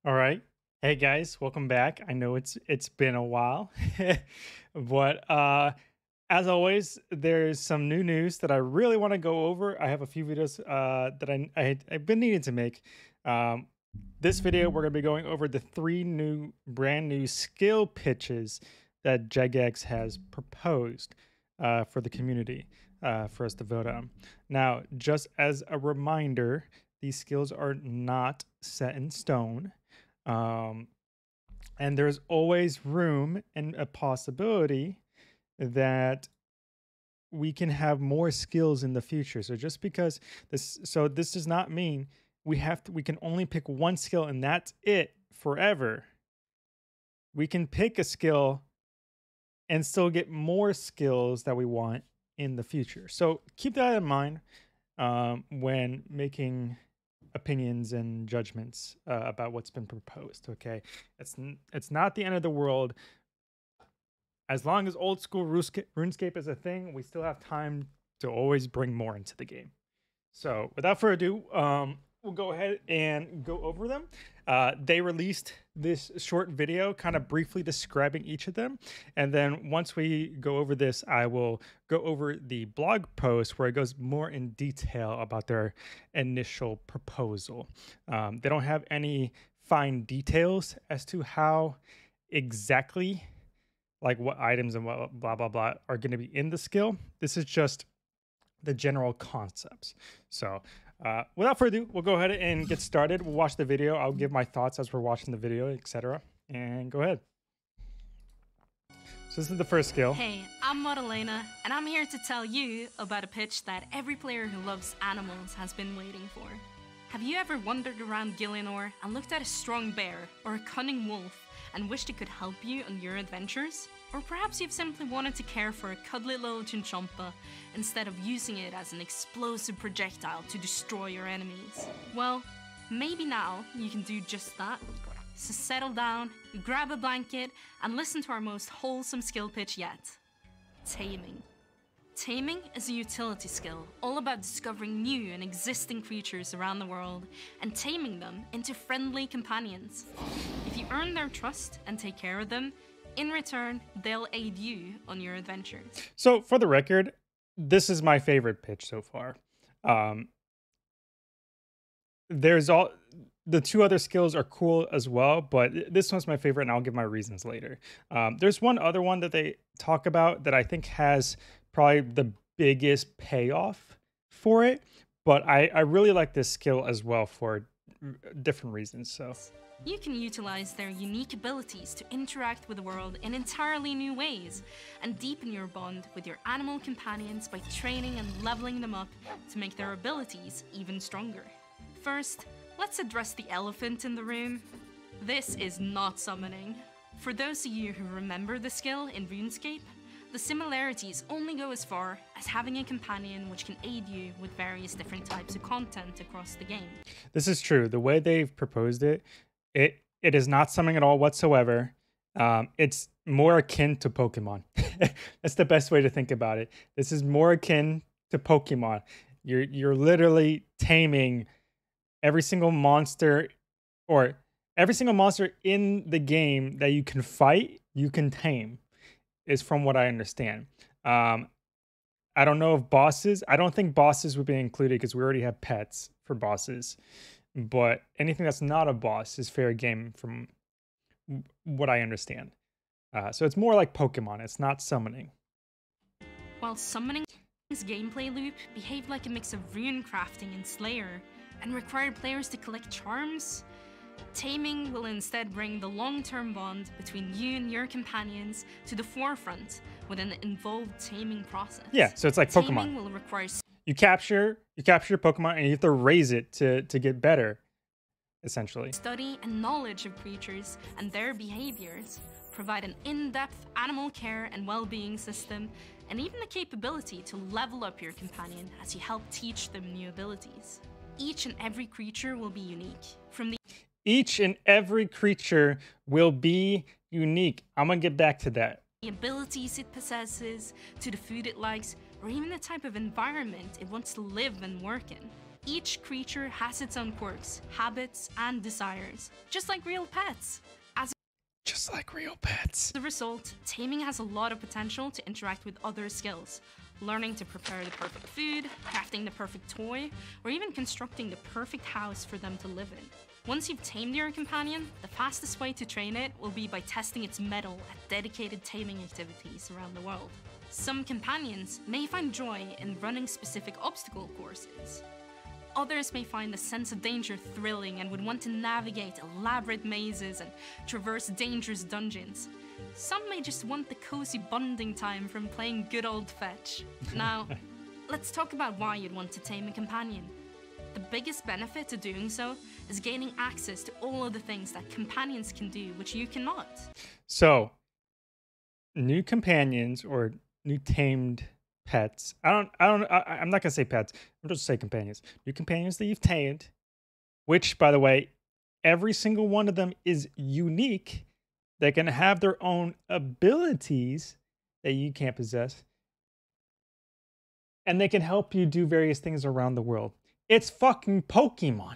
All right. Hey guys, welcome back. I know it's been a while. but as always, there's some new news that I really want to go over. I have a few videos that I've been needing to make. Um this video we're going to be going over the three brand new skill pitches that Jagex has proposed for the community for us to vote on. Now, just as a reminder, these skills are not set in stone. Um, and there's always room and a possibility that we can have more skills in the future. So just because this does not mean we can only pick one skill and that's it forever. We can pick a skill and still get more skills that we want in the future. So keep that in mind when making opinions and judgments about what's been proposed. Okay, it's not the end of the world. As long as old school RuneScape is a thing, we still have time to always bring more into the game. So without further ado, we'll go ahead and go over them. They released this short video kind of briefly describing each of them. And then once we go over this, I will go over the blog post where it goes more in detail about their initial proposal. They don't have any fine details as to how exactly, like what items and what blah, blah, blah are going to be in the skill. This is just the general concepts. So without further ado, we'll go ahead and get started. We'll watch the video. I'll give my thoughts as we're watching the video, etc. And go ahead. So this is the first skill. Hey, I'm Madalena, and I'm here to tell you about a pitch that every player who loves animals has been waiting for. Have you ever wandered around Gielinor and looked at a strong bear or a cunning wolf and wished it could help you on your adventures? Or perhaps you've simply wanted to care for a cuddly little chinchompa instead of using it as an explosive projectile to destroy your enemies. Well, maybe now you can do just that. So settle down, grab a blanket, and listen to our most wholesome skill pitch yet. Taming. Taming is a utility skill, all about discovering new and existing creatures around the world and taming them into friendly companions. If you earn their trust and take care of them, in return, they'll aid you on your adventures. So for the record, this is my favorite pitch so far. There's all the two other skills are cool as well, but this one's my favorite, and I'll give my reasons later. There's one other one that they talk about that I think has probably the biggest payoff for it, but I really like this skill as well for different reasons. So you can utilize their unique abilities to interact with the world in entirely new ways and deepen your bond with your animal companions by training and leveling them up to make their abilities even stronger. First, let's address the elephant in the room. This is not summoning. For those of you who remember the skill in RuneScape, the similarities only go as far as having a companion which can aid you with various different types of content across the game. This is true. The way they've proposed it, it is not summoning at all whatsoever. It's more akin to Pokemon. That's the best way to think about it. This is more akin to Pokemon. You're literally taming every single monster, or every single monster in the game that you can fight, you can tame, is from what I understand. I don't know if bosses, I don't think bosses would be included because we already have pets for bosses. But anything that's not a boss is fair game from what I understand. So it's more like Pokemon. It's not summoning. While summoning's gameplay loop behaved like a mix of rune crafting and Slayer and required players to collect charms, taming will instead bring the long-term bond between you and your companions to the forefront with an involved taming process. Yeah, so it's like Pokemon. Taming will require You capture your Pokemon and you have to raise it to get better, essentially. Study and knowledge of creatures and their behaviors, provide an in-depth animal care and well-being system, and even the capability to level up your companion as you help teach them new abilities. Each and every creature will be unique. Each and every creature will be unique. I'm gonna get back to that. The abilities it possesses, to the food it likes, or even the type of environment it wants to live and work in. Each creature has its own quirks, habits, and desires, just like real pets. Just like real pets. As a result, taming has a lot of potential to interact with other skills, learning to prepare the perfect food, crafting the perfect toy, or even constructing the perfect house for them to live in. Once you've tamed your companion, the fastest way to train it will be by testing its mettle at dedicated taming activities around the world. Some companions may find joy in running specific obstacle courses. Others may find the sense of danger thrilling and would want to navigate elaborate mazes and traverse dangerous dungeons. Some may just want the cozy bonding time from playing good old fetch. Now, let's talk about why you'd want to tame a companion. The biggest benefit to doing so is gaining access to all of the things that companions can do, which you cannot. So, new companions or new tamed pets. I'm not gonna say pets. I'm just say companions. New companions that you've tamed, which, by the way, every single one of them is unique. They can have their own abilities that you can't possess, and they can help you do various things around the world. It's fucking Pokemon.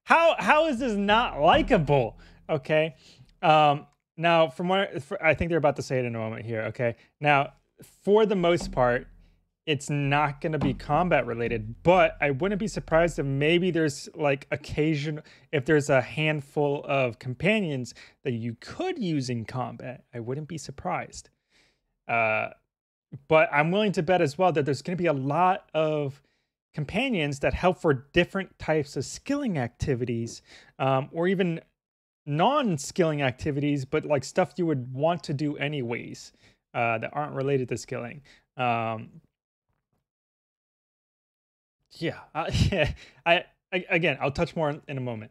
How is this not likable? Okay. Now, from what I think they're about to say it in a moment here. Okay. Now, for the most part, it's not going to be combat related, but I wouldn't be surprised if maybe there's like if there's a handful of companions that you could use in combat. I wouldn't be surprised. But I'm willing to bet as well that there's going to be a lot of companions that help for different types of skilling activities, or even non-skilling activities, but like stuff you would want to do anyways, that aren't related to skilling. Yeah, again, I'll touch more in a moment.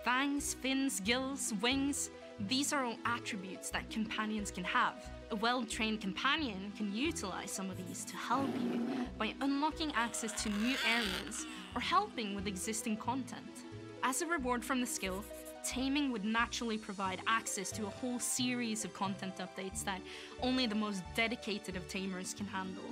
Fangs, fins, gills, wings, these are all attributes that companions can have. A well-trained companion can utilize some of these to help you by unlocking access to new areas or helping with existing content. As a reward from the skill, taming would naturally provide access to a whole series of content updates that only the most dedicated of tamers can handle.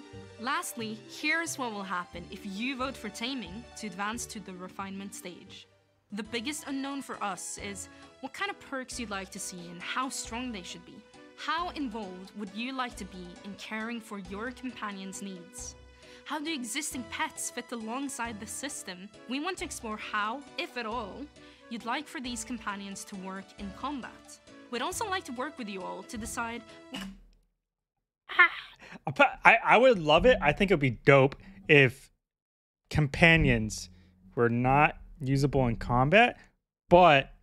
Lastly, here's what will happen if you vote for taming to advance to the refinement stage. The biggest unknown for us is what kind of perks you'd like to see and how strong they should be. How involved would you like to be in caring for your companion's needs? How do existing pets fit alongside the system? We want to explore how, if at all, you'd like for these companions to work in combat. We'd also like to work with you all to decide. I would love it. I think it would be dope if companions were not usable in combat, but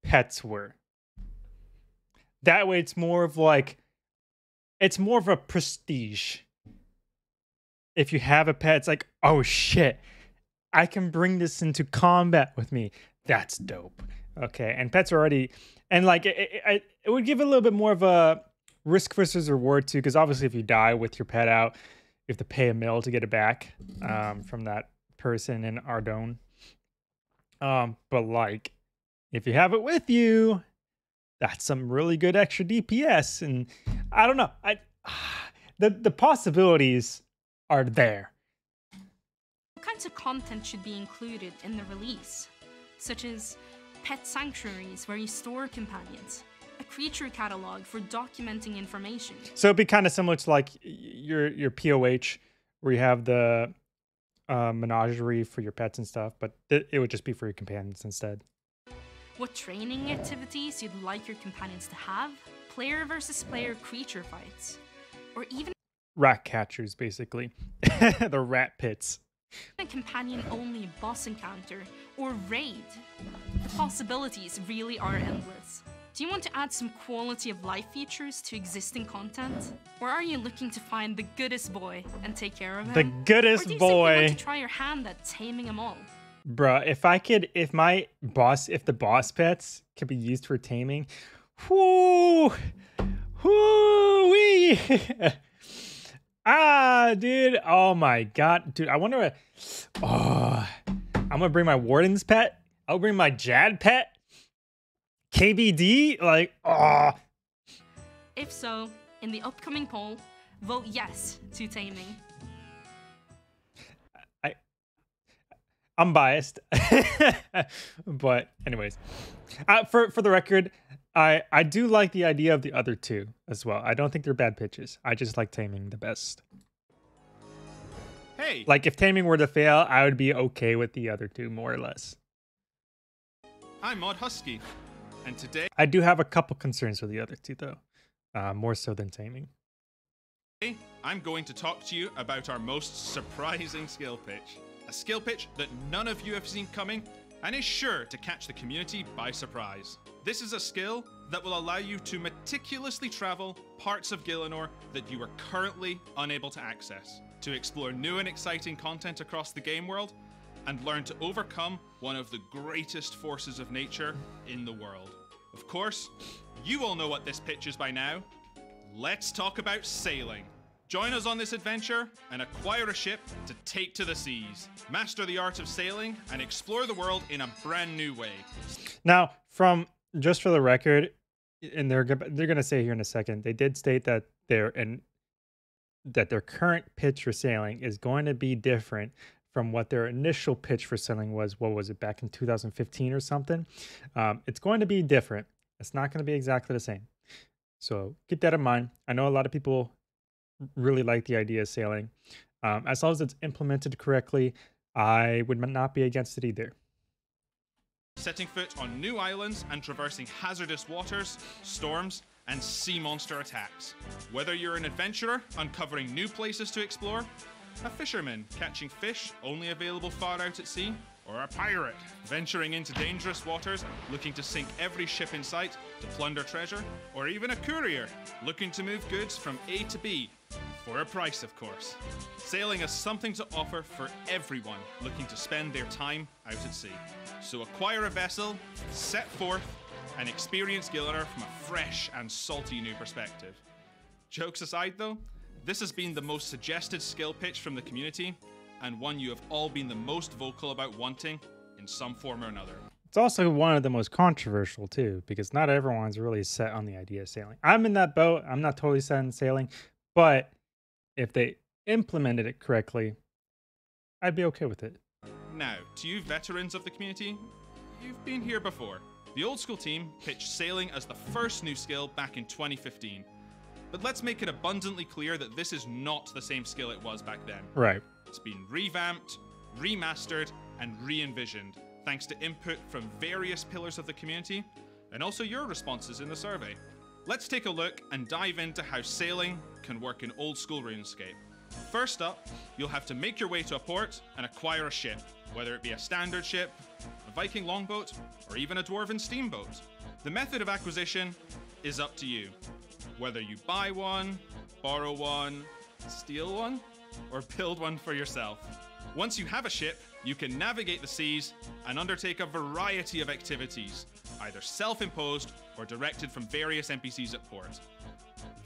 pets were. That way it's more of a prestige. If you have a pet, it's like, oh shit, I can bring this into combat with me. That's dope. Okay, and pets are already, and like it would give a little bit more of a risk versus reward too, because obviously if you die with your pet out, you have to pay a mil to get it back from that person in Ardougne. But like, if you have it with you, that's some really good extra DPS, and I don't know. The possibilities are there. What kinds of content should be included in the release? Such as pet sanctuaries where you store companions, a creature catalog for documenting information. So it'd be kind of similar to like your POH, where you have the menagerie for your pets and stuff, but it would just be for your companions instead. What training activities you'd like your companions to have, player versus player creature fights, or even rat catchers, basically. The rat pits. A companion-only boss encounter, or raid. The possibilities really are endless. Do you want to add some quality of life features to existing content? Or are you looking to find the goodest boy and take care of him? The goodest or do you boy. simply want to try your hand at taming them all? Bruh, if the boss pets could be used for taming, whoo, whoo-wee. Dude, oh my god, dude, I wonder I'm gonna bring my Warden's pet, I'll bring my Jad pet, KBD, like, If so, in the upcoming poll, vote yes to taming. I'm biased, but anyways, for the record, I do like the idea of the other two as well. I don't think they're bad pitches. I just like Taming the best. Hey, Like if Taming were to fail, I would be okay with the other two more or less. I'm Mod Husky, and today I do have a couple concerns with the other two though, more so than Taming. I'm going to talk to you about our most surprising skill pitch. A skill pitch that none of you have seen coming and is sure to catch the community by surprise. This is a skill that will allow you to meticulously travel parts of Gielinor that you are currently unable to access, to explore new and exciting content across the game world, and learn to overcome one of the greatest forces of nature in the world. Of course, you all know what this pitch is by now. Let's talk about sailing. Join us on this adventure and acquire a ship to take to the seas. Master the art of sailing and explore the world in a brand new way. Now, from just for the record, and they're gonna say here in a second, they did state that their current pitch for sailing is going to be different from what their initial pitch for sailing was. What was it, back in 2015 or something? It's going to be different. It's not going to be exactly the same. So keep that in mind. I know a lot of people really like the idea of sailing. As long as it's implemented correctly, I would not be against it either. Setting foot on new islands and traversing hazardous waters, storms, and sea monster attacks. Whether you're an adventurer uncovering new places to explore, a fisherman catching fish only available far out at sea, or a pirate venturing into dangerous waters looking to sink every ship in sight to plunder treasure, or even a courier looking to move goods from A to B, for a price of course. Sailing has something to offer for everyone looking to spend their time out at sea. So acquire a vessel, set forth, and experience Gielinor from a fresh and salty new perspective. Jokes aside though, this has been the most suggested skill pitch from the community, and one you have all been the most vocal about wanting in some form or another. It's also one of the most controversial too, because not everyone's really set on the idea of sailing. I'm in that boat. I'm not totally set on sailing, but if they implemented it correctly, I'd be okay with it. Now, to you veterans of the community, you've been here before. The old school team pitched sailing as the first new skill back in 2015. But let's make it abundantly clear that this is not the same skill it was back then. Right. It's been revamped, remastered, and re-envisioned, thanks to input from various pillars of the community, and also your responses in the survey. Let's take a look and dive into how sailing can work in old school RuneScape. First up, you'll have to make your way to a port and acquire a ship, whether it be a standard ship, a Viking longboat, or even a dwarven steamboat. The method of acquisition is up to you. Whether you buy one, borrow one, steal one, or build one for yourself. Once you have a ship, you can navigate the seas and undertake a variety of activities, either self-imposed or directed from various NPCs at port.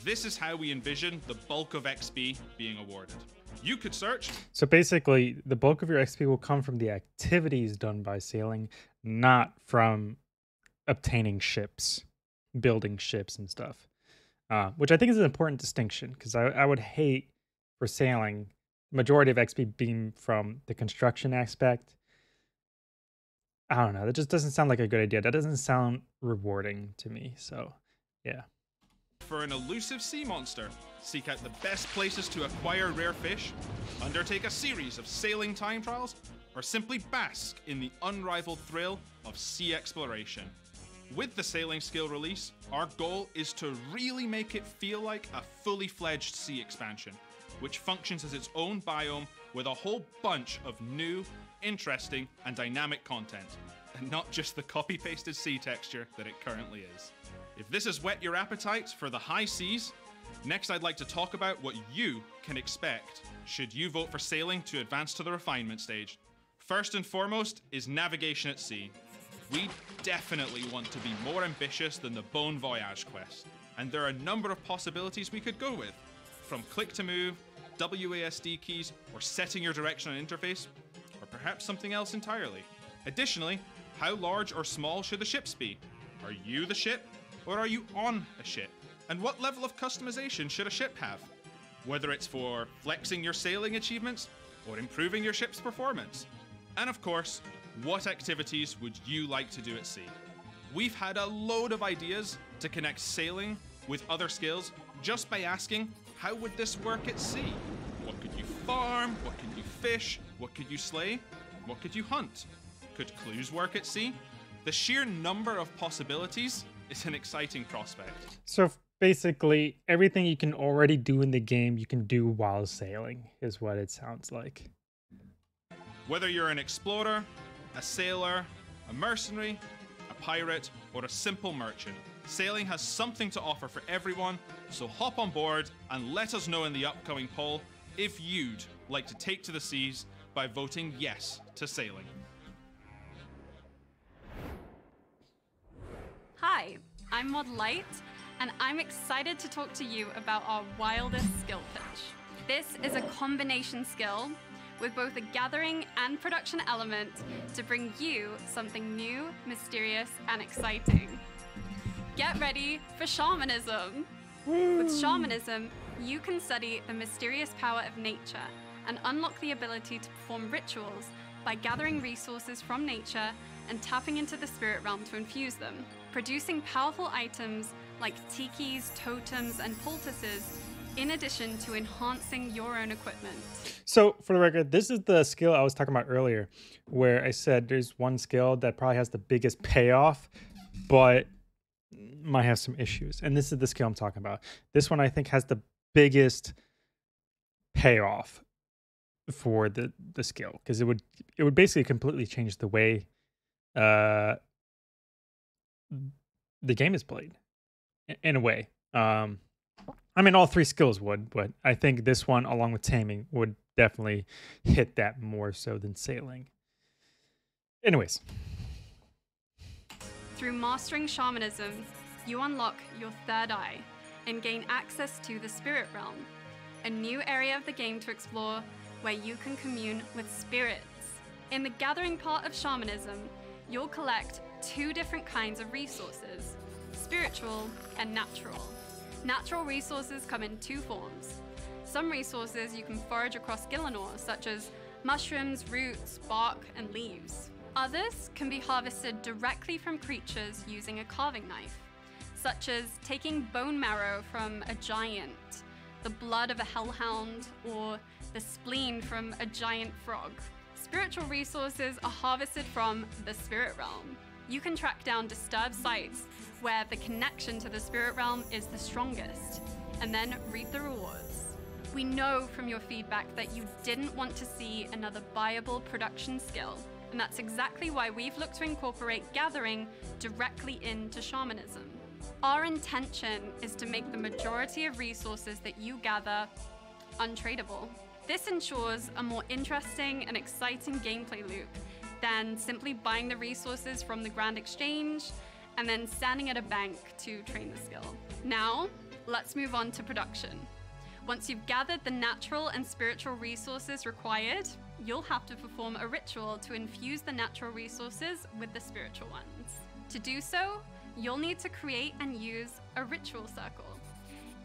This is how we envision the bulk of XP being awarded. You could search. So basically, the bulk of your XP will come from the activities done by sailing, not from obtaining ships, building ships and stuff. Which I think is an important distinction, because I would hate for sailing majority of XP being from the construction aspect. I don't know. That just doesn't sound like a good idea. That doesn't sound rewarding to me. So, yeah. For an elusive sea monster, seek out the best places to acquire rare fish, undertake a series of sailing time trials, or simply bask in the unrivaled thrill of sea exploration. With the sailing skill release, our goal is to really make it feel like a fully fledged sea expansion, which functions as its own biome with a whole bunch of new, interesting, and dynamic content, and not just the copy-pasted sea texture that it currently is. If this has whet your appetite for the high seas, next I'd like to talk about what you can expect should you vote for sailing to advance to the refinement stage. First and foremost is navigation at sea. We definitely want to be more ambitious than the Bon Voyage quest, and there are a number of possibilities we could go with, from click to move, WASD keys, or setting your direction on interface, or perhaps something else entirely. Additionally, how large or small should the ships be? Are you the ship, or are you on a ship? And what level of customization should a ship have? Whether it's for flexing your sailing achievements, or improving your ship's performance. And of course, what activities would you like to do at sea? We've had a load of ideas to connect sailing with other skills just by asking, how would this work at sea? What could you farm? What could you fish? What could you slay? What could you hunt? Could clues work at sea? The sheer number of possibilities is an exciting prospect. So basically, everything you can already do in the game, you can do while sailing, is what it sounds like. Whether you're an explorer, a sailor, a mercenary, a pirate, or a simple merchant, sailing has something to offer for everyone, so hop on board and let us know in the upcoming poll if you'd like to take to the seas by voting yes to sailing. Hi, I'm Mod Light, and I'm excited to talk to you about our wildest skill pitch. This is a combination skill with both a gathering and production element to bring you something new, mysterious, and exciting. Get ready for shamanism! With shamanism, you can study the mysterious power of nature and unlock the ability to perform rituals by gathering resources from nature and tapping into the spirit realm to infuse them, producing powerful items like tikis, totems, and poultices, in addition to enhancing your own equipment. So for the record, this is the skill I was talking about earlier, where I said there's one skill that probably has the biggest payoff, but might have some issues. And this is the skill I'm talking about. This one I think has the biggest payoff for the skill, because it would basically completely change the way the game is played in a way. I mean, all three skills would, but I think this one, along with taming, would definitely hit that more so than sailing. Anyways. Through mastering shamanism, you unlock your third eye and gain access to the spirit realm, a new area of the game to explore where you can commune with spirits. In the gathering part of shamanism, you'll collect two different kinds of resources, spiritual and natural. Natural resources come in two forms. Some resources you can forage across Gielinor, such as mushrooms, roots, bark, and leaves. Others can be harvested directly from creatures using a carving knife, such as taking bone marrow from a giant, the blood of a hellhound, or the spleen from a giant frog. Spiritual resources are harvested from the spirit realm. You can track down disturbed sites where the connection to the spirit realm is the strongest, and then reap the rewards. We know from your feedback that you didn't want to see another viable production skill, and that's exactly why we've looked to incorporate gathering directly into shamanism. Our intention is to make the majority of resources that you gather untradeable. This ensures a more interesting and exciting gameplay loop than simply buying the resources from the Grand Exchange and then standing at a bank to train the skill. Now, let's move on to production. Once you've gathered the natural and spiritual resources required, you'll have to perform a ritual to infuse the natural resources with the spiritual ones. To do so, you'll need to create and use a ritual circle.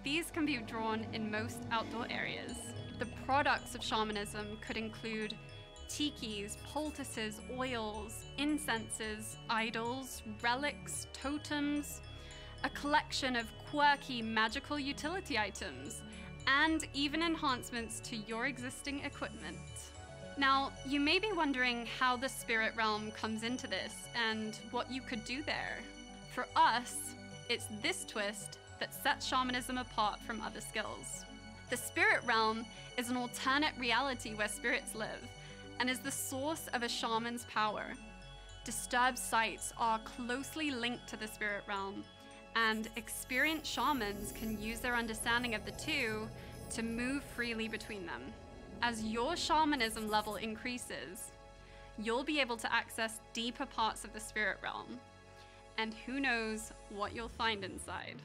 These can be drawn in most outdoor areas. The products of shamanism could include tikis, poultices, oils, incenses, idols, relics, totems, a collection of quirky magical utility items, and even enhancements to your existing equipment. Now, you may be wondering how the spirit realm comes into this and what you could do there. For us, it's this twist that sets shamanism apart from other skills. The spirit realm is an alternate reality where spirits live, and is the source of a shaman's power. Disturbed sites are closely linked to the spirit realm, and experienced shamans can use their understanding of the two to move freely between them. As your shamanism level increases, you'll be able to access deeper parts of the spirit realm, and who knows what you'll find inside.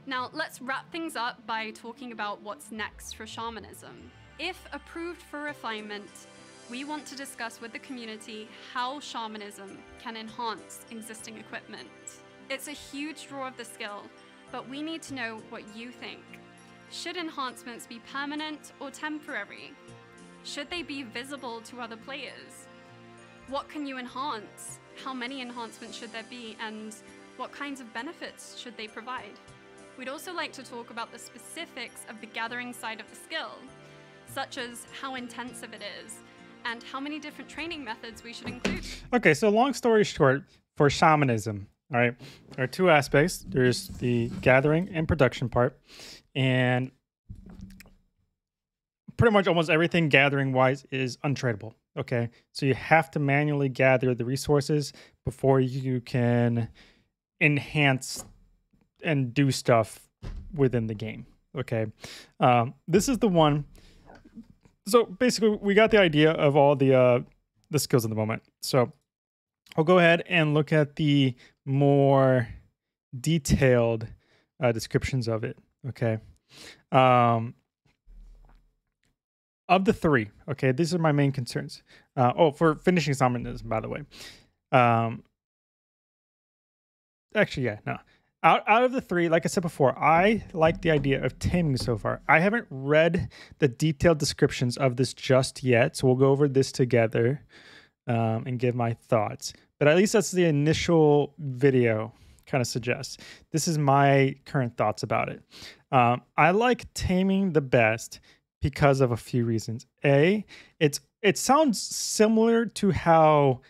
Now, let's wrap things up by talking about what's next for shamanism. If approved for refinement, we want to discuss with the community how shamanism can enhance existing equipment. It's a huge draw of the skill, but we need to know what you think. Should enhancements be permanent or temporary? Should they be visible to other players? What can you enhance? How many enhancements should there be? And what kinds of benefits should they provide? We'd also like to talk about the specifics of the gathering side of the skill, such as how intensive it is and how many different training methods we should include. Okay, so long story short, for shamanism, all right, there are two aspects. There's the gathering and production part, and pretty much almost everything gathering wise is untradeable. Okay, so you have to manually gather the resources before you can enhance and do stuff within the game. Okay, this is the one. So basically, we got the idea of all the skills at the moment. So I'll go ahead and look at the more detailed descriptions of it. Okay. Of the three, okay, these are my main concerns. For finishing shamanism, by the way. Actually, yeah, no. Out of the three, like I said before, I like the idea of taming so far. I haven't read the detailed descriptions of this just yet, so we'll go over this together and give my thoughts. But at least that's the initial video kind of suggests. This is my current thoughts about it. I like taming the best because of a few reasons. A, it sounds similar to how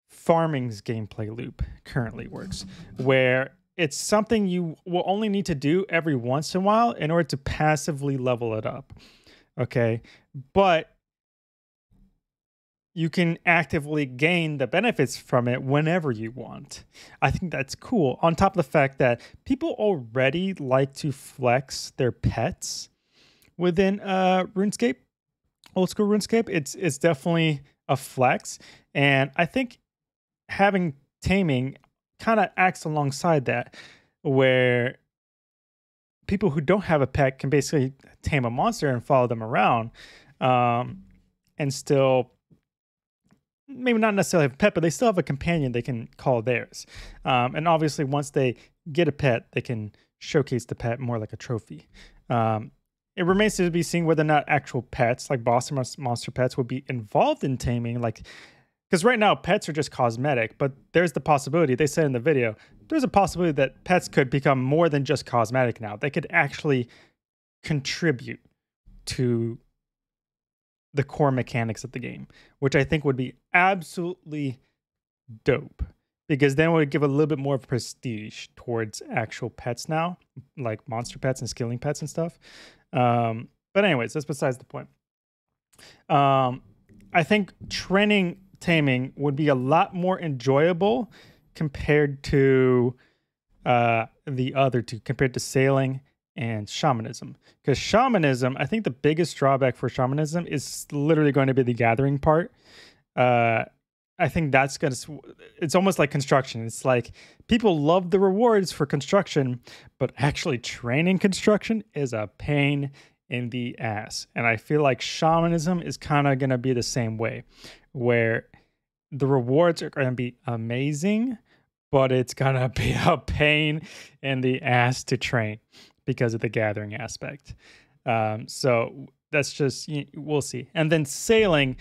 farming's gameplay loop currently works, where it's something you will only need to do every once in a while in order to passively level it up. Okay, but you can actively gain the benefits from it whenever you want. I think that's cool. On top of the fact that people already like to flex their pets within RuneScape, old school RuneScape. It's definitely a flex, and I think having taming kind of acts alongside that, where people who don't have a pet can basically tame a monster and follow them around, and still maybe not necessarily have a pet, but they still have a companion they can call theirs. And obviously, once they get a pet, they can showcase the pet more like a trophy. It remains to be seen whether or not actual pets, like boss or monster pets, will be involved in taming. Because right now, pets are just cosmetic, but there's the possibility, they said in the video, there's a possibility that pets could become more than just cosmetic now. They could actually contribute to the core mechanics of the game, which I think would be absolutely dope. Because then it would give a little bit more prestige towards actual pets now, like monster pets and skilling pets and stuff. But anyways, that's besides the point. I think training taming would be a lot more enjoyable compared to the other two, compared to sailing and shamanism. Because shamanism, I think the biggest drawback for shamanism is literally going to be the gathering part. I think that's it's almost like construction. It's like people love the rewards for construction, but actually training construction is a pain in the ass. And I feel like shamanism is kind of going to be the same way, where the rewards are going to be amazing, but it's going to be a pain in the ass to train because of the gathering aspect. So that's just, we'll see. And then sailing,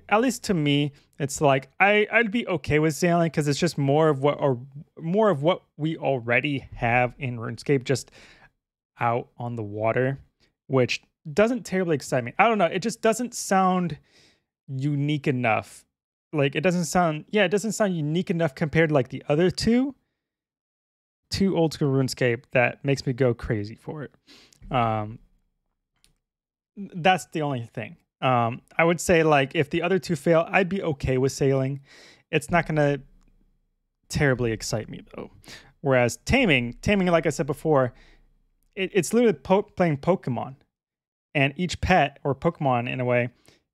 at least to me, it's like I'd be okay with sailing because it's just more of what we already have in RuneScape, just out on the water, which doesn't terribly excite me. I don't know. It just doesn't sound unique enough. Like it doesn't sound unique enough compared to like the other two old school RuneScape that makes me go crazy for it. That's the only thing. I would say like if the other two fail, I'd be okay with sailing. It's not going to terribly excite me though. Whereas taming, like I said before, it's literally playing Pokemon, and each pet or Pokemon in a way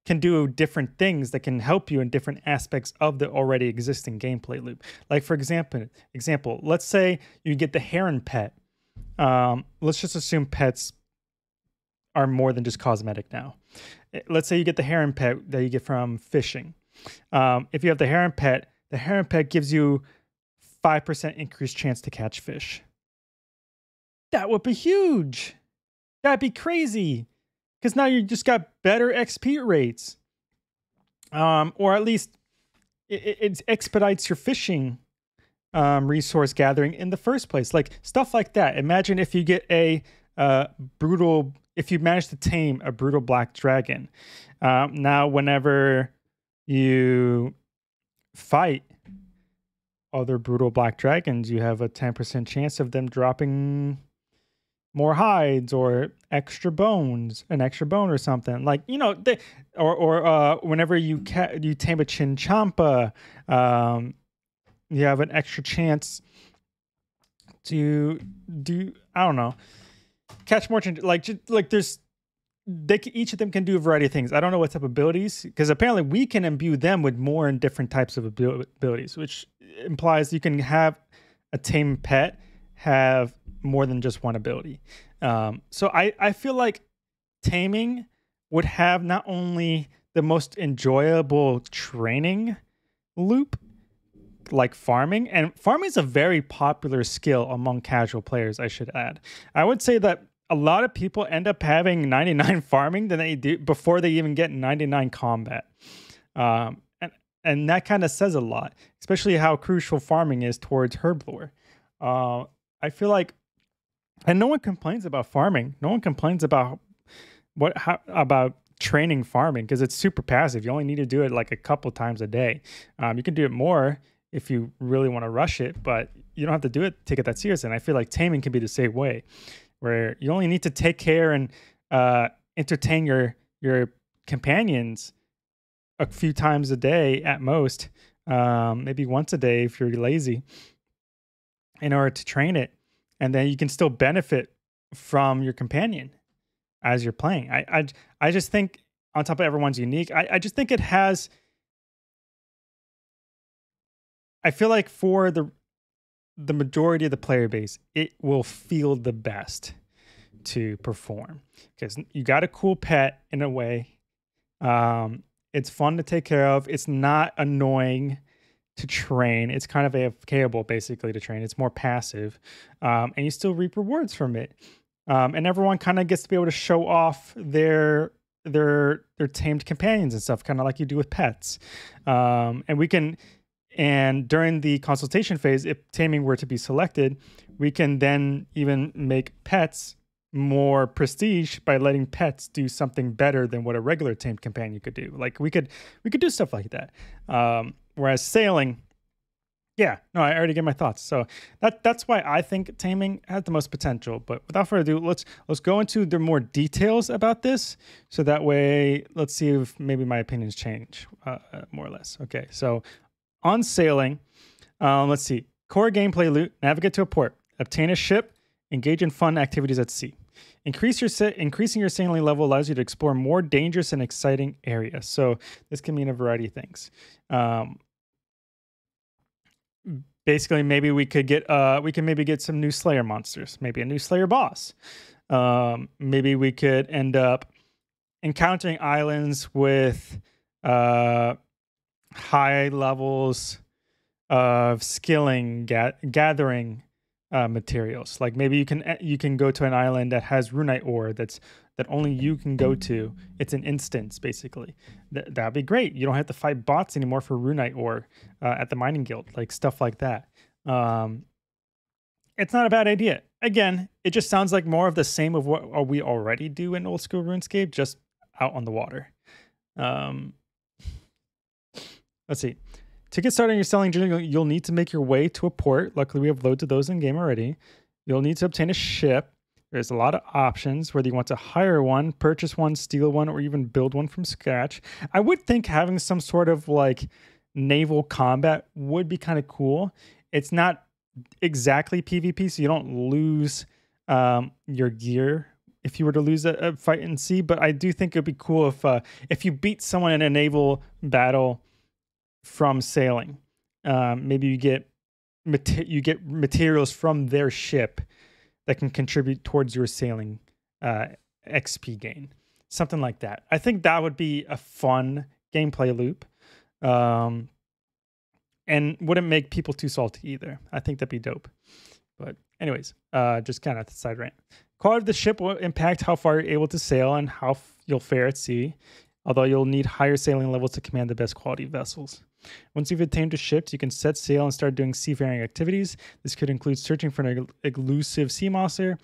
can do different things that can help you in different aspects of the already existing gameplay loop. Like for example, let's say you get the heron pet. Let's just assume pets are more than just cosmetic now. Let's say you get the heron pet that you get from fishing. If you have the heron pet gives you 5% increased chance to catch fish. That would be huge. That'd be crazy. Because now you just got better XP rates. Or at least it expedites your fishing resource gathering in the first place. Like stuff like that. Imagine if you get a if you manage to tame a brutal black dragon. Now, whenever you fight other brutal black dragons, you have a 10% chance of them dropping more hides or extra bones, an extra bone or something. Like, you know, whenever you tame a Chinchompa, you have an extra chance to do, I don't know, catch more there's each of them can do a variety of things. I don't know what type of abilities, because apparently we can imbue them with more and different types of abilities, which implies you can have a tame pet have more than just one ability. So I feel like taming would have not only the most enjoyable training loop like farming, and farming is a very popular skill among casual players, I should add. I would say that a lot of people end up having 99 farming than they do before they even get 99 combat. And that kind of says a lot, especially how crucial farming is towards Herblore. I feel like, and no one complains about farming. No one complains about about training farming, because it's super passive. You only need to do it like a couple times a day. You can do it more if you really want to rush it, but you don't have to take it that serious. And I feel like taming can be the same way, where you only need to take care and entertain your companions a few times a day at most, maybe once a day if you're lazy, in order to train it. And then you can still benefit from your companion as you're playing. I just think, on top of everyone's unique, I just think it has, I feel like for the majority of the player base, it will feel the best to perform, because you got a cool pet in a way. It's fun to take care of. It's not annoying to train. It's kind of AFKable basically to train. It's more passive, and you still reap rewards from it. And everyone kind of gets to be able to show off their tamed companions and stuff, kind of like you do with pets. And during the consultation phase, if taming were to be selected, we can then even make pets more prestige by letting pets do something better than what a regular tamed companion could do. Like we could do stuff like that. Whereas sailing, yeah, no, I already gave my thoughts. So that's why I think taming has the most potential. But without further ado, let's go into the more details about this. So that way, let's see if maybe my opinions change more or less. Okay, so on sailing, let's see. Core gameplay loot: navigate to a port, obtain a ship, engage in fun activities at sea. Increasing your sailing level allows you to explore more dangerous and exciting areas. So this can mean a variety of things. Basically, maybe we can maybe get some new Slayer monsters, maybe a new Slayer boss. Maybe we could end up encountering islands with high levels of skilling, gathering materials. Like maybe you can go to an island that has runite ore that only you can go to. It's an instance basically. That'd be great. You don't have to fight bots anymore for runite ore at the mining guild, like stuff like that. It's not a bad idea. Again, it just sounds like more of the same of what we already do in old school RuneScape, just out on the water. Let's see. To get started on your selling journey, you'll need to make your way to a port. Luckily, we have loads of those in game already. You'll need to obtain a ship. There's a lot of options, whether you want to hire one, purchase one, steal one, or even build one from scratch. I would think having some sort of like naval combat would be kind of cool. It's not exactly PvP, so you don't lose your gear if you were to lose a fight in sea. But I do think it'd be cool if you beat someone in a naval battle from sailing. Maybe you get materials from their ship that can contribute towards your sailing XP gain. Something like that. I think that would be a fun gameplay loop. And wouldn't make people too salty either. I think that'd be dope. But anyways, just kind of the side rant. Quality of the ship will impact how far you're able to sail and how you'll fare at sea, although you'll need higher sailing levels to command the best quality vessels. Once you've attained a ship, you can set sail and start doing seafaring activities. This could include searching for an elusive sea monster,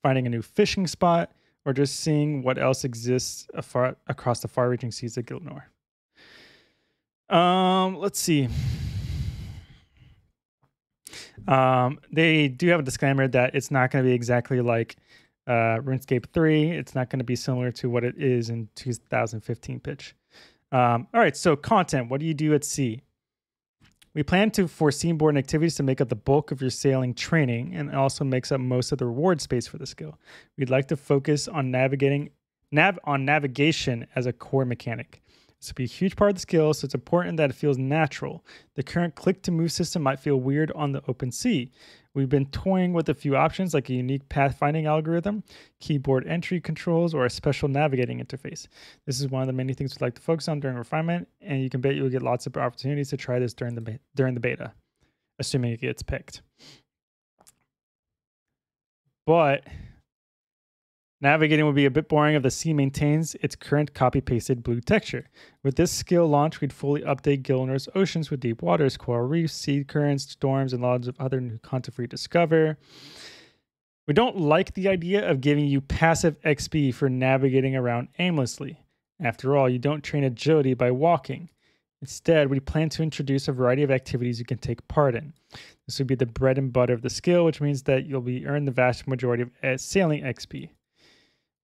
finding a new fishing spot, or just seeing what else exists across the far-reaching seas of Gielinor. Let's see. They do have a disclaimer that it's not going to be exactly like RuneScape 3. It's not going to be similar to what it is in 2015 pitch. All right, so content. What do you do at sea? We plan to foresee board activities to make up the bulk of your sailing training, and it also makes up most of the reward space for the skill. We'd like to focus on navigation as a core mechanic. This will be a huge part of the skill, so it's important that it feels natural. The current click-to-move system might feel weird on the open sea. We've been toying with a few options like a unique pathfinding algorithm, keyboard entry controls, or a special navigating interface. This is one of the many things we'd like to focus on during refinement, and you can bet you'll get lots of opportunities to try this during the beta, assuming it gets picked. But navigating would be a bit boring if the sea maintains its current copy-pasted blue texture. With this skill launch, we'd fully update Gilinor's oceans with deep waters, coral reefs, sea currents, storms, and lots of other new content for you to discover. We don't like the idea of giving you passive XP for navigating around aimlessly. After all, you don't train agility by walking. Instead, we plan to introduce a variety of activities you can take part in. This would be the bread and butter of the skill, which means that you'll earn the vast majority of sailing XP.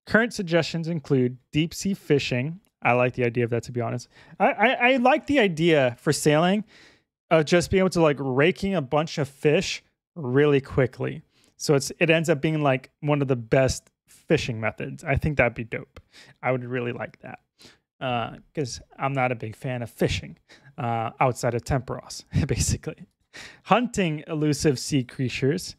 Current suggestions include deep sea fishing. I like the idea of that, to be honest. I like the idea for sailing of just being able to like raking a bunch of fish really quickly. So it ends up being like one of the best fishing methods. I think that'd be dope. I would really like that because I'm not a big fan of fishing outside of Temperos, basically. Hunting elusive sea creatures.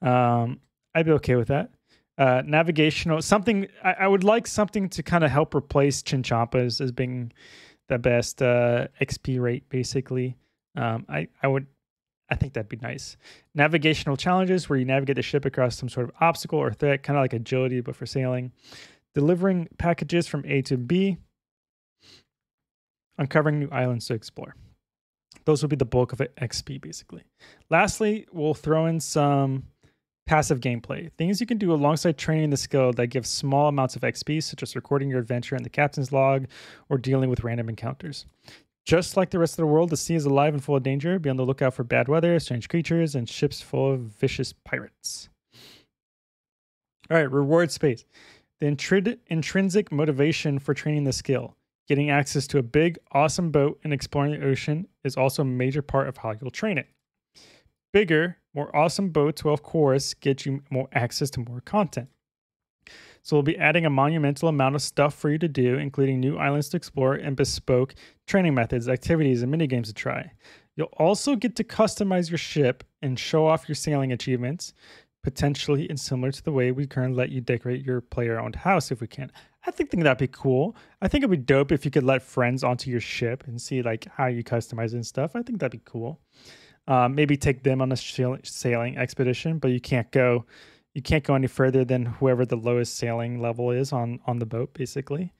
I'd be okay with that. Navigational, something I would like something to kind of help replace Chinchompas as being the best XP rate, basically. I think that'd be nice. Navigational challenges where you navigate the ship across some sort of obstacle or threat, kind of like agility, but for sailing. Delivering packages from A to B. Uncovering new islands to explore. Those will be the bulk of it, XP, basically. Lastly, we'll throw in some passive gameplay. Things you can do alongside training the skill that give small amounts of XP, such as recording your adventure in the captain's log or dealing with random encounters. Just like the rest of the world, the sea is alive and full of danger. Be on the lookout for bad weather, strange creatures, and ships full of vicious pirates. All right, reward space. The intrinsic motivation for training the skill. Getting access to a big, awesome boat and exploring the ocean is also a major part of how you'll train it. Bigger, more awesome boats will, of course, get you more access to more content. So we'll be adding a monumental amount of stuff for you to do, including new islands to explore and bespoke training methods, activities, and minigames to try. You'll also get to customize your ship and show off your sailing achievements, potentially in similar to the way we currently let you decorate your player-owned house if we can. I think that'd be cool. I think it'd be dope if you could let friends onto your ship and see like how you customize it and stuff. I think that'd be cool. Maybe take them on a sailing expedition, but you can't go any further than whoever the lowest sailing level is on the boat, basically.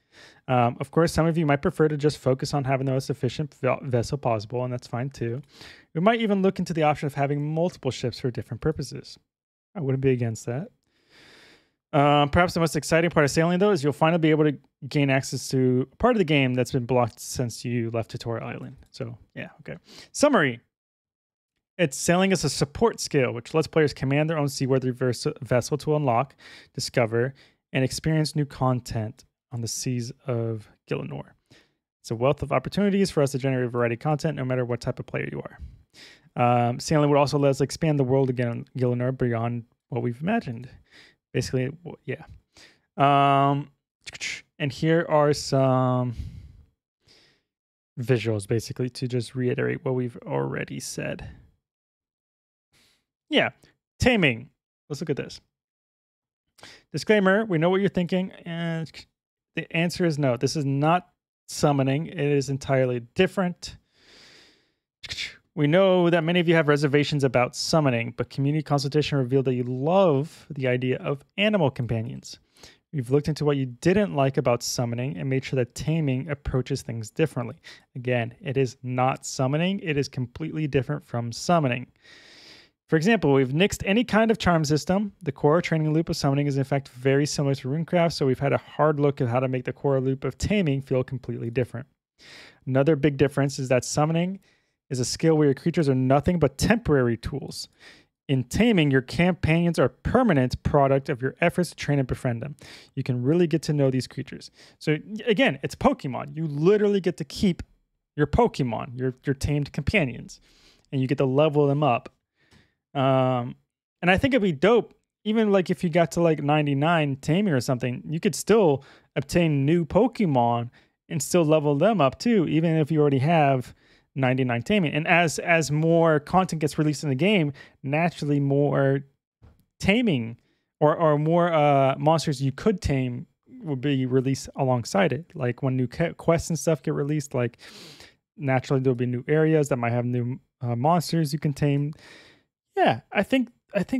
Of course, some of you might prefer to just focus on having the most efficient vessel possible, and that's fine too. We might even look into the option of having multiple ships for different purposes. I wouldn't be against that. Perhaps the most exciting part of sailing, though, is you'll finally be able to gain access to a part of the game that's been blocked since you left Tutorial Island. So, yeah, okay. Summary. It's sailing as a support skill, which lets players command their own seaworthy vessel to unlock, discover, and experience new content on the seas of Gielinor. It's a wealth of opportunities for us to generate a variety of content, no matter what type of player you are. Sailing would also let us expand the world again in Gielinor beyond what we've imagined. Basically, yeah. And here are some visuals, basically, to just reiterate what we've already said. Yeah, taming. Let's look at this. Disclaimer, we know what you're thinking, and the answer is no. This is not summoning. It is entirely different. We know that many of you have reservations about summoning, but community consultation revealed that you love the idea of animal companions. We've looked into what you didn't like about summoning and made sure that taming approaches things differently. Again, it is not summoning. It is completely different from summoning. For example, we've nixed any kind of charm system. The core training loop of summoning is in fact very similar to Runecraft, so we've had a hard look at how to make the core loop of taming feel completely different. Another big difference is that summoning is a skill where your creatures are nothing but temporary tools. In taming, your companions are a permanent product of your efforts to train and befriend them. You can really get to know these creatures. So again, it's Pokemon. You literally get to keep your Pokemon, your tamed companions, and you get to level them up. And I think it'd be dope, even like if you got to like 99 taming or something, you could still obtain new Pokemon and still level them up too, even if you already have 99 taming. And as more content gets released in the game, naturally more taming or more monsters you could tame will be released alongside it. Like when new quests and stuff get released, like naturally there'll be new areas that might have new monsters you can tame. Yeah, I think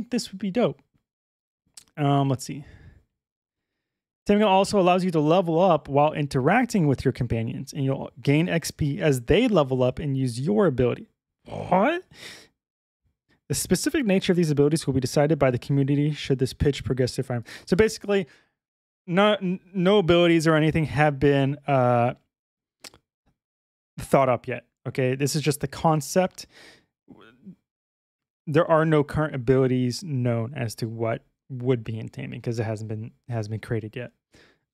this would be dope. Let's see. Taming also allows you to level up while interacting with your companions, and you'll gain XP as they level up and use your ability. What? The specific nature of these abilities will be decided by the community should this pitch progress to farm. So basically, no abilities or anything have been thought up yet. Okay, this is just the concept. There are no current abilities known as to what would be in taming because it hasn't been created yet.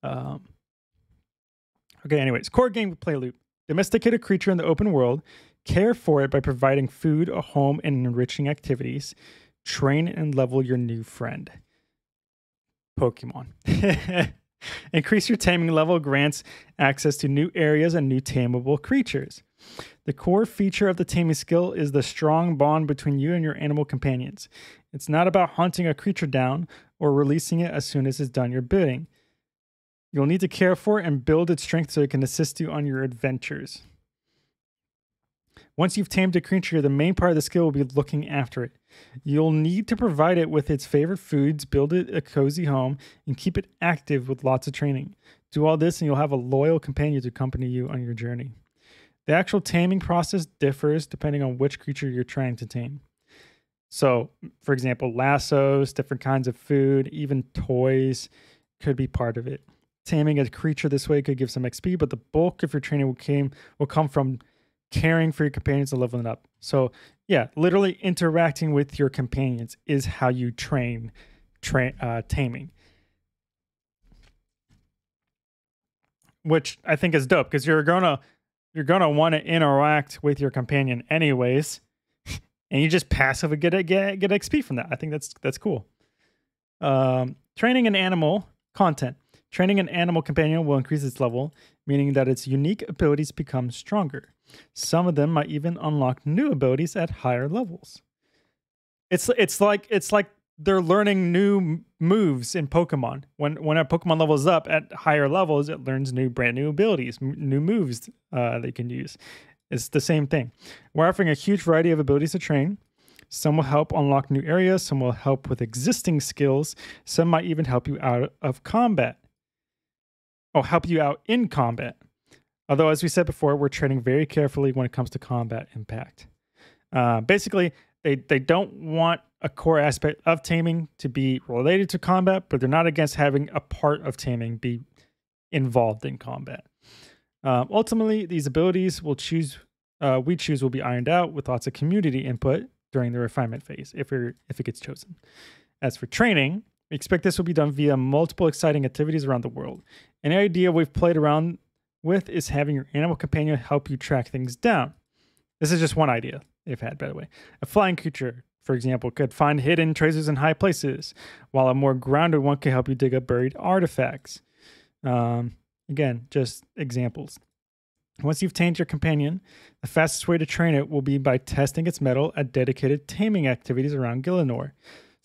Okay, anyways, core gameplay loop. Domesticate a creature in the open world, care for it by providing food, a home, and enriching activities. Train and level your new friend. Pokemon. Increase your taming level grants access to new areas and new tameable creatures. The core feature of the taming skill is the strong bond between you and your animal companions. It's not about hunting a creature down or releasing it as soon as it's done your bidding. You'll need to care for it and build its strength so it can assist you on your adventures. Once you've tamed a creature, the main part of the skill will be looking after it. You'll need to provide it with its favorite foods, build it a cozy home, and keep it active with lots of training. Do all this and you'll have a loyal companion to accompany you on your journey. The actual taming process differs depending on which creature you're trying to tame. So, for example, lassos, different kinds of food, even toys could be part of it. Taming a creature this way could give some XP, but the bulk of your training will come from caring for your companions and leveling up. So, yeah, literally interacting with your companions is how you train taming. Which I think is dope because you're gonna want to interact with your companion anyways, and you just passively get XP from that. I think that's cool. Training an animal content. Training an animal companion will increase its level, meaning that its unique abilities become stronger. Some of them might even unlock new abilities at higher levels. It's like they're learning new moves in Pokemon. When a Pokemon levels up at higher levels, it learns brand new abilities, new moves they can use. It's the same thing. We're offering a huge variety of abilities to train. Some will help unlock new areas. Some will help with existing skills. Some might even help you out of combat. Help you out in combat. Although, as we said before, we're training very carefully when it comes to combat impact. Basically, they don't want a core aspect of taming to be related to combat, but they're not against having a part of taming be involved in combat. Ultimately, these abilities we choose will be ironed out with lots of community input during the refinement phase, if it gets chosen. As for training, we expect this will be done via multiple exciting activities around the world. An idea we've played around with is having your animal companion help you track things down. This is just one idea they've had, by the way. A flying creature, for example, could find hidden treasures in high places, while a more grounded one can help you dig up buried artifacts. Again, just examples. Once you've tamed your companion, the fastest way to train it will be by testing its mettle at dedicated taming activities around Gielinor.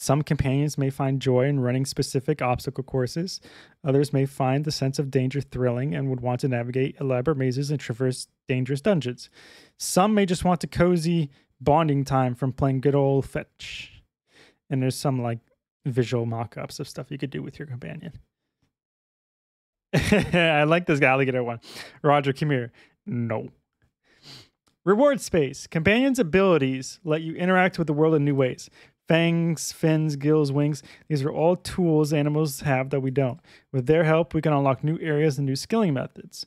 Some companions may find joy in running specific obstacle courses. Others may find the sense of danger thrilling and would want to navigate elaborate mazes and traverse dangerous dungeons. Some may just want a cozy bonding time from playing good old fetch. And there's some like visual mock-ups of stuff you could do with your companion. I like this alligator one. Roger, come here. No. Reward space. Companions' abilities let you interact with the world in new ways. Fangs, fins, gills, wings. These are all tools animals have that we don't. With their help, we can unlock new areas and new skilling methods.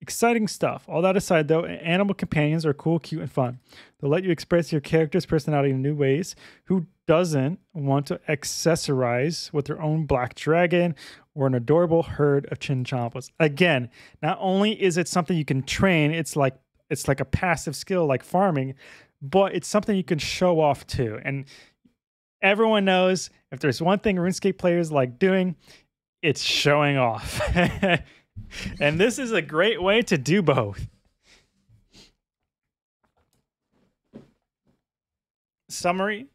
Exciting stuff. All that aside, though, animal companions are cool, cute, and fun. They'll let you express your character's personality in new ways. Who doesn't want to accessorize with their own black dragon or an adorable herd of chinchompas? Again, not only is it something you can train, it's like a passive skill like farming, but it's something you can show off too. And everyone knows if there's one thing RuneScape players like doing, it's showing off. And this is a great way to do both. Summary.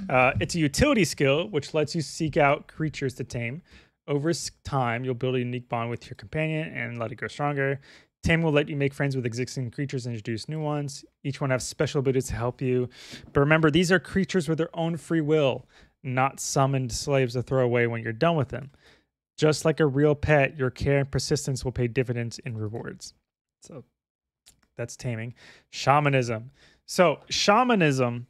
It's a utility skill, which lets you seek out creatures to tame. Over time, you'll build a unique bond with your companion and let it grow stronger. Tame will let you make friends with existing creatures and introduce new ones. Each one has special abilities to help you. But remember, these are creatures with their own free will, not summoned slaves to throw away when you're done with them. Just like a real pet, your care and persistence will pay dividends in rewards. So that's taming. Shamanism. So shamanism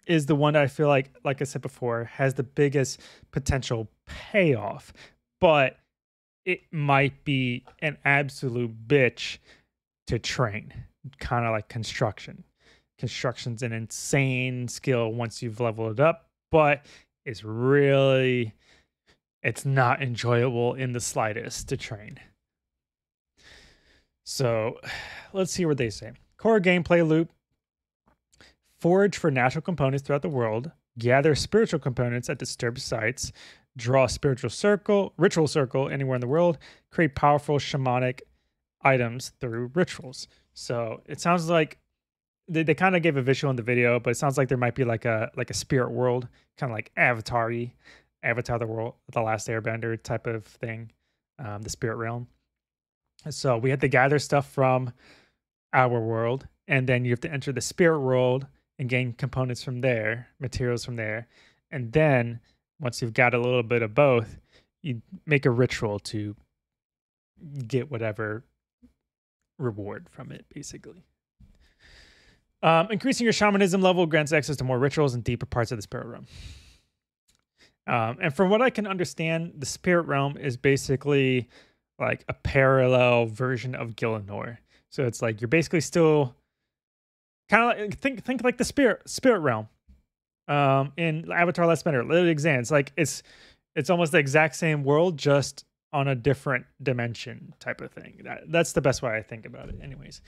is the one that I feel like I said before, has the biggest potential payoff. But it might be an absolute bitch to train, kind of like construction. Construction's an insane skill once you've leveled it up, but it's not enjoyable in the slightest to train. So let's see what they say. Core gameplay loop. Forage for natural components throughout the world. Gather spiritual components at disturbed sites. Draw a ritual circle anywhere in the world. Create powerful shamanic items through rituals. So it sounds like they kind of gave a visual in the video, but it sounds like there might be like a spirit world, kind of like Avatar-y. Avatar the Last Airbender type of thing, the spirit realm. So we had to gather stuff from our world, and then you have to enter the spirit world and gain components from there, materials from there. And then once you've got a little bit of both, you make a ritual to get whatever reward from it, basically. Increasing your shamanism level grants access to more rituals and deeper parts of the spirit realm. And from what I can understand, the spirit realm is basically like a parallel version of Gielinor. So it's like you're basically still kind of like, think like the spirit realm in Avatar Last Airbender. Literally exams like it's almost the exact same world, just on a different dimension type of thing. That's the best way I think about it, anyways,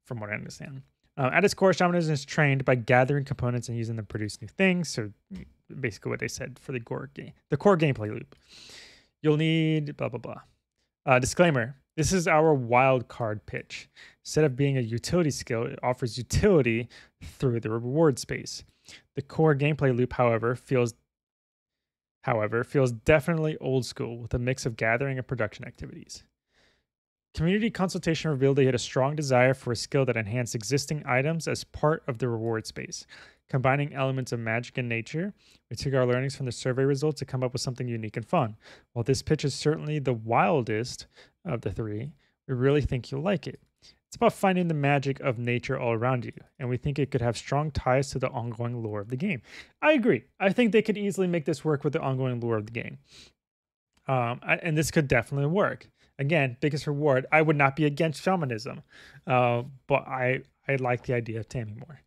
from what I understand. At its core, shamanism is trained by gathering components and using them to produce new things. So basically what they said for the core gameplay loop. You'll need blah, blah, blah. Disclaimer. This is our wild card pitch. Instead of being a utility skill, it offers utility through the reward space. The core gameplay loop, however, feels definitely old school with a mix of gathering and production activities. Community consultation revealed they had a strong desire for a skill that enhanced existing items as part of the reward space. Combining elements of magic and nature, we took our learnings from the survey results to come up with something unique and fun. While this pitch is certainly the wildest of the three, we really think you'll like it. It's about finding the magic of nature all around you, and we think it could have strong ties to the ongoing lore of the game. I agree. I think they could easily make this work with the ongoing lore of the game. And this could definitely work. Again, biggest reward. I would not be against shamanism, but I like the idea of taming more.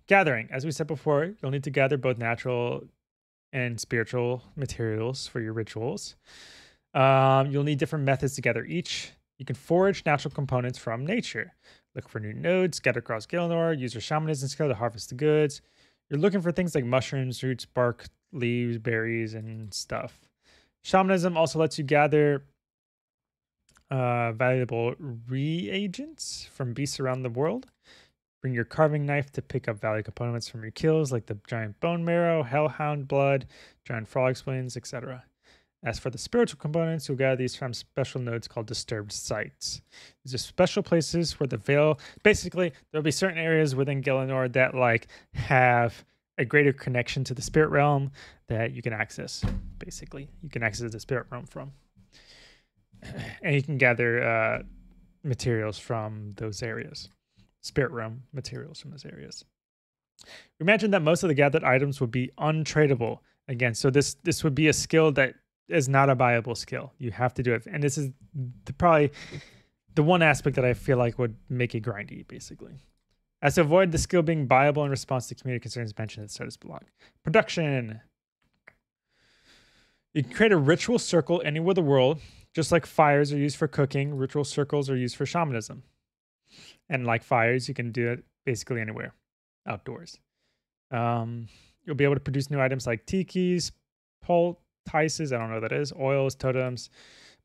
Gathering. As we said before, you'll need to gather both natural and spiritual materials for your rituals. You'll need different methods to gather each. You can forage natural components from nature. Look for new nodes, gather across Gielinor, use your shamanism skill to harvest the goods. You're looking for things like mushrooms, roots, bark, leaves, berries, and stuff. Shamanism also lets you gather valuable reagents from beasts around the world. Bring your carving knife to pick up valuable components from your kills, like the giant bone marrow, hellhound blood, giant frog spleens, etc. As for the spiritual components, you'll gather these from special nodes called disturbed sites. These are special places where the veil, basically, there'll be certain areas within Gielinor that like have a greater connection to the spirit realm that you can access. Basically, you can access the spirit realm from. and you can gather materials from those areas, spirit realm materials from those areas. Imagine that most of the gathered items would be untradeable. Again, so this would be a skill that is not a viable skill. You have to do it, and this is probably the one aspect that I feel like would make it grindy, basically. As to avoid the skill being viable in response to community concerns mentioned at the start of this blog. Production. You can create a ritual circle anywhere in the world. Just like fires are used for cooking, ritual circles are used for shamanism. And like fires, you can do it basically anywhere, outdoors. You'll be able to produce new items like tikis, poultices, I don't know what that is, oils, totems.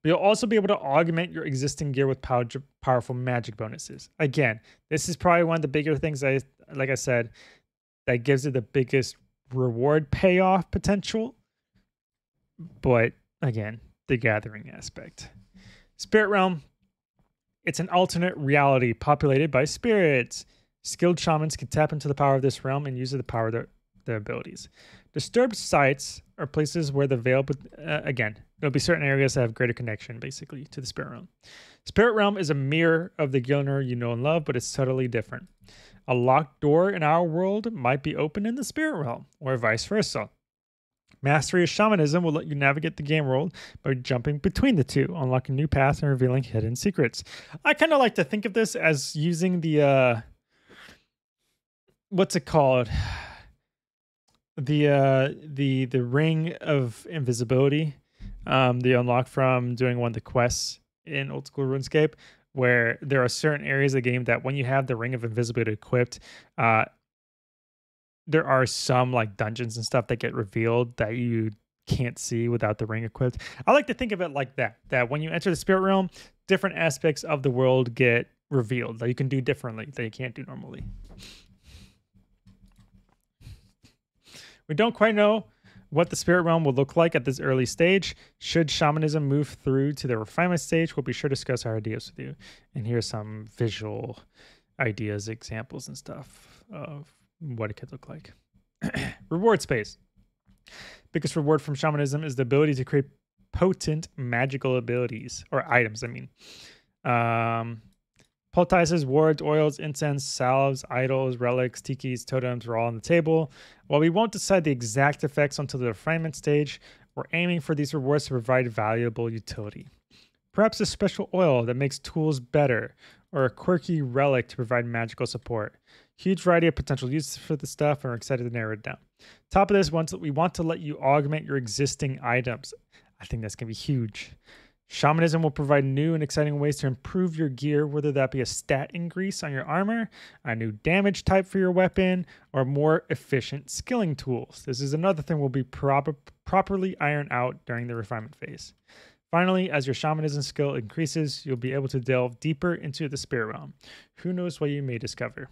But you'll also be able to augment your existing gear with powerful magic bonuses. Again, this is probably one of the bigger things, like I said, that gives it the biggest reward payoff potential. But again, the gathering aspect. Spirit Realm. It's an alternate reality populated by spirits. Skilled shamans can tap into the power of this realm and use the power of their abilities. Disturbed sites are places where the veil, again, there'll be certain areas that have greater connection, basically, to the Spirit Realm. Spirit Realm is a mirror of the Gielinor you know and love, but it's subtly different. A locked door in our world might be open in the Spirit Realm, or vice versa. Mastery of Shamanism will let you navigate the game world by jumping between the two, unlocking new paths and revealing hidden secrets. I kind of like to think of this as using the, what's it called? The ring of invisibility, the unlock from doing one of the quests in old school RuneScape, where there are certain areas of the game that when you have the ring of invisibility equipped, there are some like dungeons and stuff that get revealed that you can't see without the ring equipped. I like to think of it like that when you enter the Spirit Realm, different aspects of the world get revealed that you can do differently that you can't do normally. We don't quite know what the Spirit Realm will look like at this early stage. Should shamanism move through to the refinement stage, we'll be sure to discuss our ideas with you. And here's some visual ideas, examples, and stuff of what it could look like. Reward space. Biggest reward from shamanism is the ability to create potent magical abilities, or items, I mean. Poultices, wards, oils, incense, salves, idols, relics, tikis, totems are all on the table. While we won't decide the exact effects until the refinement stage, we're aiming for these rewards to provide valuable utility. Perhaps a special oil that makes tools better, or a quirky relic to provide magical support. Huge variety of potential uses for the stuff, and we're excited to narrow it down. Top of this, we want to let you augment your existing items. I think that's going to be huge. Shamanism will provide new and exciting ways to improve your gear, whether that be a stat increase on your armor, a new damage type for your weapon, or more efficient skilling tools. This is another thing we'll be properly ironed out during the refinement phase. Finally, as your shamanism skill increases, you'll be able to delve deeper into the Spirit Realm. Who knows what you may discover?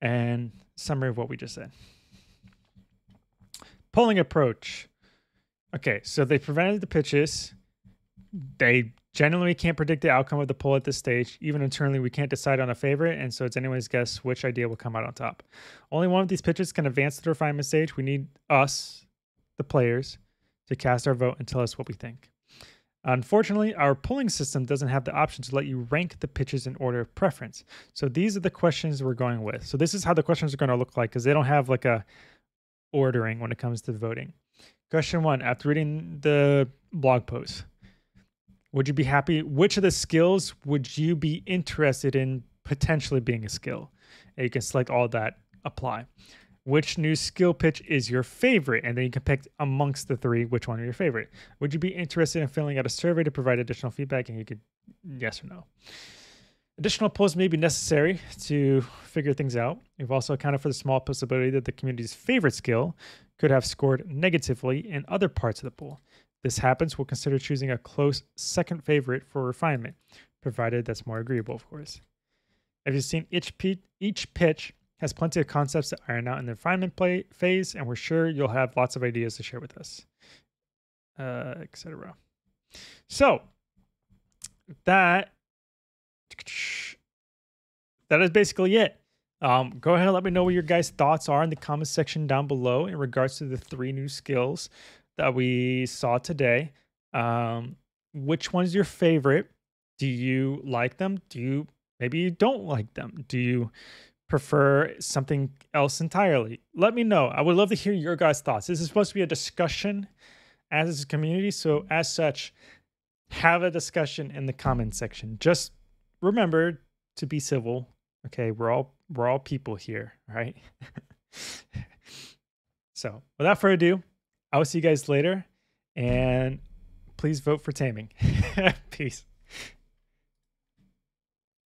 And summary of what we just said. Polling approach. Okay, so they prevented the pitches. They generally can't predict the outcome of the poll at this stage. Even internally, we can't decide on a favorite, and so it's anyone's guess which idea will come out on top. Only one of these pitches can advance to the refinement stage. We need us, the players, to cast our vote and tell us what we think. Unfortunately, our polling system doesn't have the option to let you rank the pitches in order of preference. So these are the questions we're going with. So this is how the questions are going to look like, because they don't have like a ordering when it comes to voting. Question 1, after reading the blog post, would you be happy? Which of the skills would you be interested in potentially being a skill? And you can select all that, apply. Which new skill pitch is your favorite? And then you can pick amongst the three which one are your favorite. Would you be interested in filling out a survey to provide additional feedback? And you could yes or no. Additional polls may be necessary to figure things out. We've also accounted for the small possibility that the community's favorite skill could have scored negatively in other parts of the poll. This happens, we'll consider choosing a close second favorite for refinement, provided that's more agreeable, of course. As you've seen, each pitch has plenty of concepts to iron out in the refinement phase, and we're sure you'll have lots of ideas to share with us, etc. So that is basically it. Go ahead and let me know what your guys' thoughts are in the comment section down below in regards to the 3 new skills that we saw today. which one's your favorite? Do you like them? Maybe you don't like them? Do you prefer something else entirely? Let me know. I would love to hear your guys' thoughts. This is supposed to be a discussion as a community, so as such, have a discussion in the comment section. Just remember to be civil. Okay, we're all people here, all right? So, without further ado, I will see you guys later, and please vote for taming. Peace.